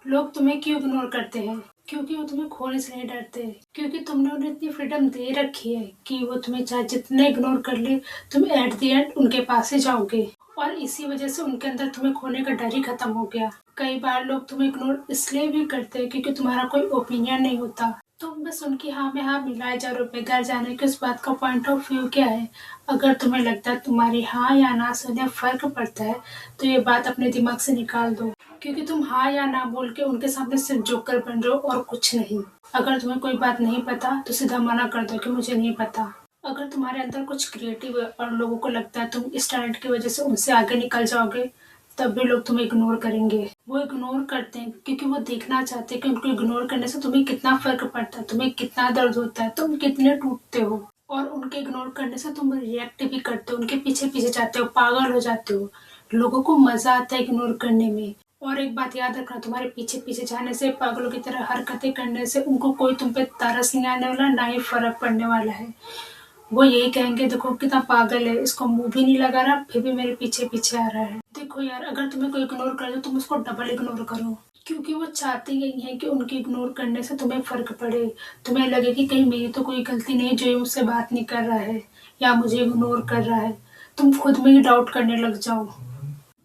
लोग तुम्हें क्यों इग्नोर करते हैं? क्योंकि वो तुम्हें खोने से नहीं डरते। क्योंकि तुमने उन्हें इतनी फ्रीडम दे रखी है कि वो तुम्हें चाहे जितना इग्नोर कर ले, तुम एट द एंड उनके पास ही जाओगे। और इसी वजह से उनके अंदर तुम्हें खोने का डर ही खत्म हो गया। कई बार लोग तुम्हें इग्नोर इसलिए भी करते हैं क्योंकि तुम्हारा कोई ओपिनियन नहीं होता। तुम बस उनकी हाँ में हाँ मिलाए जा रहे हो बगैर जाने कि उस बात का पॉइंट ऑफ व्यू क्या है। अगर तुम्हें लगता है तुम्हारी हाँ या ना से उन्हें फर्क पड़ता है, तो ये बात अपने दिमाग से निकाल दो। क्योंकि तुम हाँ या ना बोल के उनके सामने सिर्फ जोकर बन रहे हो और कुछ नहीं। अगर तुम्हें कोई बात नहीं पता तो सीधा मना कर दो कि मुझे नहीं पता। अगर तुम्हारे अंदर कुछ क्रिएटिव है और लोगों को लगता है तुम इस टैलेंट की वजह से उनसे आगे निकल जाओगे, तब भी लोग तुम्हें इग्नोर करेंगे। वो इग्नोर करते हैं क्योंकि वो देखना चाहते हैं कि उनको इग्नोर करने से तुम्हें कितना फर्क पड़ता है, तुम्हें कितना दर्द होता है, तुम कितने टूटते हो। और उनके इग्नोर करने से तुम रिएक्ट भी करते हो, उनके पीछे पीछे जाते हो, पागल हो जाते हो। लोगों को मजा आता है इग्नोर करने में। और एक बात याद रखना, तुम्हारे पीछे पीछे जाने से, पागलों की तरह हरकतें करने से उनको कोई तुम पे तरस नहीं आने वाला, ना ही फर्क पड़ने वाला है। वो यही कहेंगे देखो कितना पागल है, इसको मुंह भी नहीं लगा रहा फिर भी मेरे पीछे पीछे आ रहा है। देखो यार, अगर तुम्हें कोई इग्नोर कर दो तुम उसको डबल इग्नोर करो। क्योंकि वो चाहते यही है कि उनके इग्नोर करने से तुम्हें फर्क पड़े। तुम्हें लगे कि कहीं मेरी तो कोई गलती नहीं जो ये मुझसे बात नहीं कर रहा है या मुझे इग्नोर कर रहा है। तुम खुद में ही डाउट करने लग जाओ।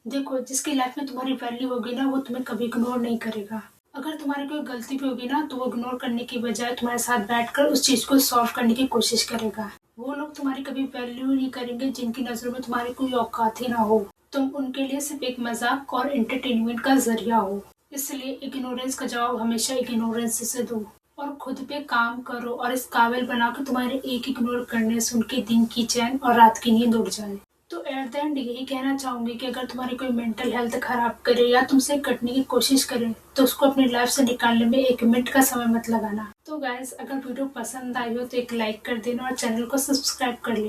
देखो, जिसकी लाइफ में तुम्हारी वैल्यू होगी ना, वो तुम्हें कभी इग्नोर नहीं करेगा। अगर तुम्हारी कोई गलती भी होगी ना, तो वो इग्नोर करने की बजाय तुम्हारे साथ बैठकर उस चीज को सॉल्व करने की कोशिश करेगा। वो लोग तुम्हारी कभी वैल्यू नहीं करेंगे जिनकी नजरों में तुम्हारी कोई औकात ही ना हो। तुम उनके लिए सिर्फ एक मजाक और एंटरटेनमेंट का जरिया हो। इसलिए इग्नोरेंस का जवाब हमेशा इग्नोरेंस से दो और खुद पे काम करो और इस काबिल बनाओ कि तुम्हारे एक इग्नोर करने से उनके दिन की चैन और रात की नींद उड़ जाए। तो एट द एंड यही कहना चाहूंगी कि अगर तुम्हारी कोई मेंटल हेल्थ खराब करे या तुमसे कटने की कोशिश करे, तो उसको अपनी लाइफ से निकालने में 1 मिनट का समय मत लगाना। तो गाइस, अगर वीडियो पसंद आई हो तो एक लाइक कर देना और चैनल को सब्सक्राइब कर लेना।